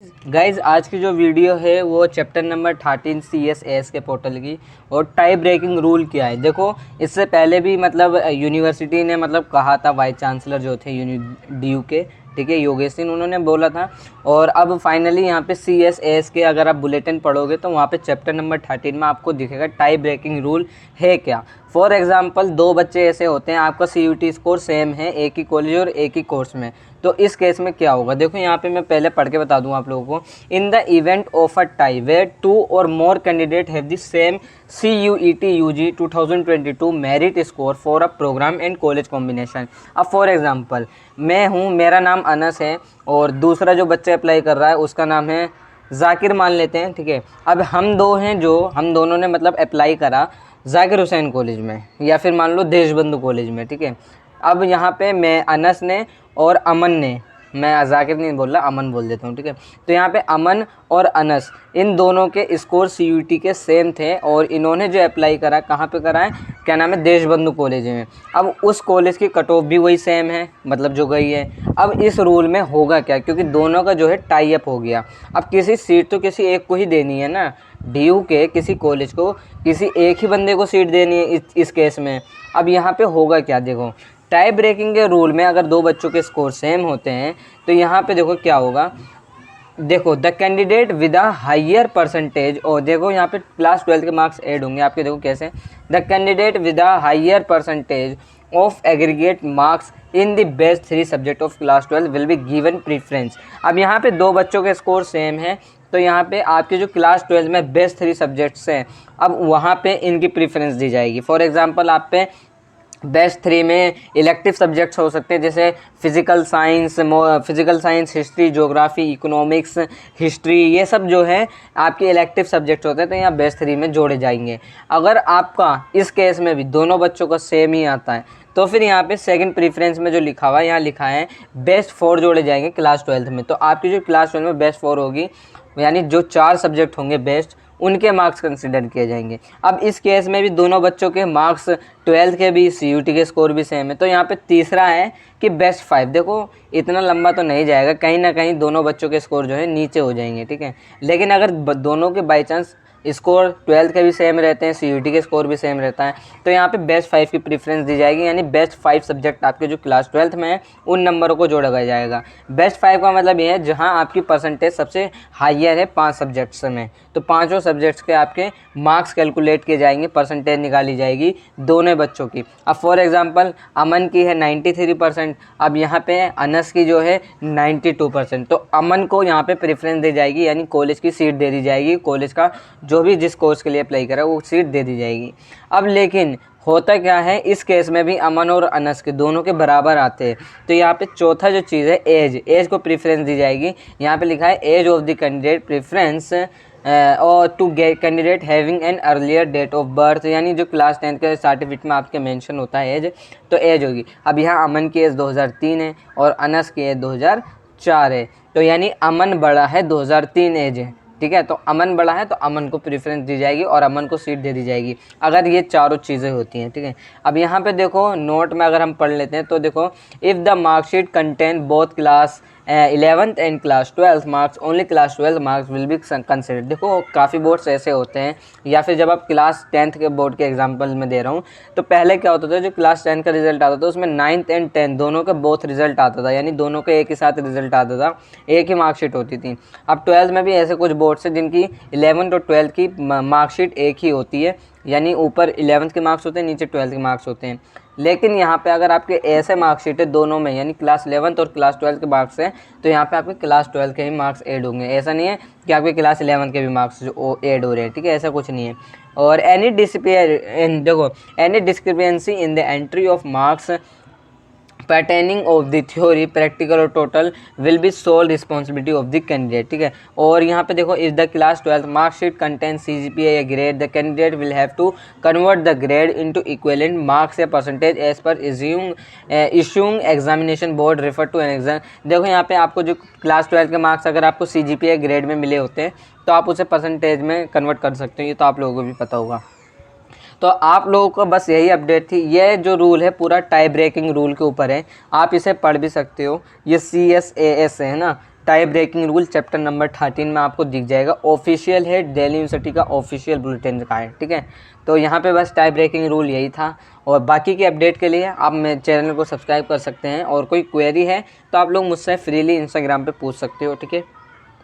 Guys आज की जो वीडियो है वो चैप्टर नंबर 13 CSAS के पोर्टल की। और टाई ब्रेकिंग रूल क्या है, देखो इससे पहले भी मतलब यूनिवर्सिटी ने मतलब कहा था, वाइस चांसलर जो थे DU के, ठीक है, योगेश सिंह, उन्होंने बोला था। और अब फाइनली यहाँ पे CSAS के अगर आप बुलेटिन पढ़ोगे तो वहाँ पे चैप्टर नंबर 13 में आपको दिखेगा टाई ब्रेकिंग रूल है क्या। फॉर एग्जांपल दो बच्चे ऐसे होते हैं, आपका CUT स्कोर सेम है, एक ही कॉलेज और एक ही कोर्स में, तो इस केस में क्या होगा, देखो यहाँ पे मैं पहले पढ़ के बता दूँ आप लोगों को। In the event of a tie where 2 और more candidate have the same CUET UG 2022 merit score for a programme and college combination. अब फॉर एग्जांपल मैं हूँ, मेरा नाम अनस है और दूसरा जो बच्चा अप्लाई कर रहा है उसका नाम है जाकिर मान लेते हैं, ठीक है। अब हम दो हैं, जो हम दोनों ने मतलब अप्लाई करा जाकिर हुसैन कॉलेज में या फिर मान लो देशबंधु कॉलेज में, ठीक है। अब यहाँ पे मैं अनस ने और अमन ने, मैं जाकिर नहीं बोल रहा, अमन बोल देता हूँ, ठीक है। तो यहाँ पे अमन और अनस इन दोनों के स्कोर CUT के सेम थे और इन्होंने जो अप्लाई करा कहाँ पे करा है, क्या नाम है, देशबंधु कॉलेज में। अब उस कॉलेज की कट ऑफ भी वही सेम है, मतलब जो गई है। अब इस रूल में होगा क्या, क्योंकि दोनों का जो है टाई अप हो गया। अब किसी सीट तो किसी एक को ही देनी है ना, DU के किसी कॉलेज को किसी एक ही बंदे को सीट देनी है इस केस में। अब यहाँ पे होगा क्या, देखो टाई ब्रेकिंग के रूल में अगर दो बच्चों के स्कोर सेम होते हैं तो यहाँ पे देखो क्या होगा, देखो the candidate with a higher percentage, और देखो यहाँ पे क्लास 12 के मार्क्स ऐड होंगे आपके, देखो कैसे, the candidate with a higher percentage of aggregate marks in the best 3 subject of class 12 will be given preference. अब यहाँ पे दो बच्चों के स्कोर सेम है तो यहाँ पे आपके जो क्लास 12 में बेस्ट 3 सब्जेक्ट्स हैं, अब वहाँ पे इनकी प्रीफ्रेंस दी जाएगी। फॉर एग्जांपल आप पे बेस्ट 3 में इलेक्टिव सब्जेक्ट्स हो सकते हैं, जैसे physical science, history, geography, economics, history, ये सब जो है आपके इलेक्टिव सब्जेक्ट्स होते हैं, तो यहाँ बेस्ट 3 में जोड़े जाएंगे। अगर आपका इस केस में भी दोनों बच्चों का सेम ही आता है तो फिर यहाँ पे सेकंड प्रीफ्रेंस में जो लिखा हुआ है, यहाँ लिखा है बेस्ट 4 जोड़े जाएंगे क्लास 12 में। तो आपकी जो क्लास 12 में बेस्ट 4 होगी, यानी जो 4 सब्जेक्ट होंगे बेस्ट, उनके मार्क्स कंसिडर किए जाएंगे। अब इस केस में भी दोनों बच्चों के मार्क्स 12 के भी, CUT के स्कोर भी सेम है, तो यहाँ पे तीसरा है कि बेस्ट 5। देखो इतना लंबा तो नहीं जाएगा, कहीं ना कहीं दोनों बच्चों के स्कोर जो है नीचे हो जाएंगे, ठीक है। लेकिन अगर दोनों के बाई चांस स्कोर 12 के भी सेम रहते हैं, CUT के स्कोर भी सेम रहता है, तो यहाँ पे बेस्ट 5 की प्रीफ्रेंस दी जाएगी, यानी बेस्ट 5 सब्जेक्ट आपके जो क्लास 12 में है उन नंबरों को जोड़ा जाएगा। बेस्ट 5 का मतलब ये है जहाँ आपकी परसेंटेज सबसे हाईयर है 5 सब्जेक्ट्स में, तो पाँचों सब्जेक्ट्स के आपके मार्क्स कैलकुलेट किए जाएंगे, परसेंटेज निकाली जाएगी दोनों बच्चों की। अब फॉर एग्जांपल अमन की है 93%, अब यहाँ पे अनस की जो है 92%, तो अमन को यहाँ पे प्रेफरेंस दी जाएगी, यानी कॉलेज की सीट दे दी जाएगी, कॉलेज का जो भी जिस कोर्स के लिए अप्लाई करा वो सीट दे दी जाएगी। अब लेकिन होता क्या है, इस केस में भी अमन और अनस के दोनों के बराबर आते हैं, तो यहाँ पे चौथा जो चीज़ है एज को प्रेफरेंस दी जाएगी। यहाँ पे लिखा है age of the candidate preference और to get candidate having an earlier date of birth, यानी जो क्लास 10 के सर्टिफिकेट में आपके मेंशन होता है एज, तो एज होगी। अब यहाँ अमन की एज 2003 है और अनस की एज 2004 है, तो यानी अमन बड़ा है, 2003 एज है, ठीक है। तो अमन बड़ा है तो अमन को प्रेफरेंस दी जाएगी और अमन को सीट दे दी जाएगी, अगर ये चारों चीज़ें होती हैं, ठीक है। अब यहाँ पे देखो नोट में अगर हम पढ़ लेते हैं तो देखो, if the marksheet contain both class 11th and class 12 marks, only class 12 marks will be considered. देखो काफ़ी बोर्ड्स ऐसे होते हैं, या फिर जब आप क्लास 10th के बोर्ड के एग्जाम्पल में दे रहा हूँ, तो पहले क्या होता था, जो क्लास 10 का रिजल्ट आता था उसमें 9th एंड 10th दोनों का बोथ रिजल्ट आता था, यानी दोनों के एक ही साथ रिजल्ट आता था, एक ही मार्कशीट होती थी। अब 12th में भी ऐसे कुछ बोर्ड्स हैं जिनकी 11th और 12th की मार्कशीट एक ही होती है, यानी ऊपर 11th के मार्क्स होते हैं, नीचे 12th के मार्क्स होते हैं। लेकिन यहाँ पे अगर आपके ऐसे मार्कशीट है दोनों में, यानी क्लास 11th और क्लास 12 के मार्क्स हैं, तो यहाँ पे आपके क्लास 12 के ही मार्क्स ऐड होंगे। ऐसा नहीं है कि आपके क्लास 11 के भी मार्क्स जो ऐड हो रहे हैं, ठीक है, ऐसा कुछ नहीं है। और any discrepancy in the entry of marks pertaining of the theory practical और total will be sole responsibility of the candidate, ठीक है। और यहाँ पे देखो, if the class 12 mark sheet contains CGPA या grade, the candidate will have to convert the grade into equivalent marks या percentage as per issuing examination board refer to an exam। देखो यहाँ पे आपको जो क्लास 12 के मार्क्स अगर आपको CGPA ग्रेड में मिले होते हैं तो आप उसे परसेंटेज में कन्वर्ट कर सकते हो, ये तो आप लोगों को भी पता होगा। तो आप लोगों को बस यही अपडेट थी। ये जो रूल है पूरा टाई ब्रेकिंग रूल के ऊपर है, आप इसे पढ़ भी सकते हो। ये CSAS है ना, tie breaking rule chapter number 13 में आपको दिख जाएगा। ऑफिशियल है, दिल्ली यूनिवर्सिटी का ऑफिशियल बुलेटिन का है, ठीक है। तो यहाँ पे बस टाई ब्रेकिंग रूल यही था। और बाकी की अपडेट के लिए आप मेरे चैनल को सब्सक्राइब कर सकते हैं, और कोई क्वेरी है तो आप लोग मुझसे फ्रीली इंस्टाग्राम पे पूछ सकते हो, ठीक है।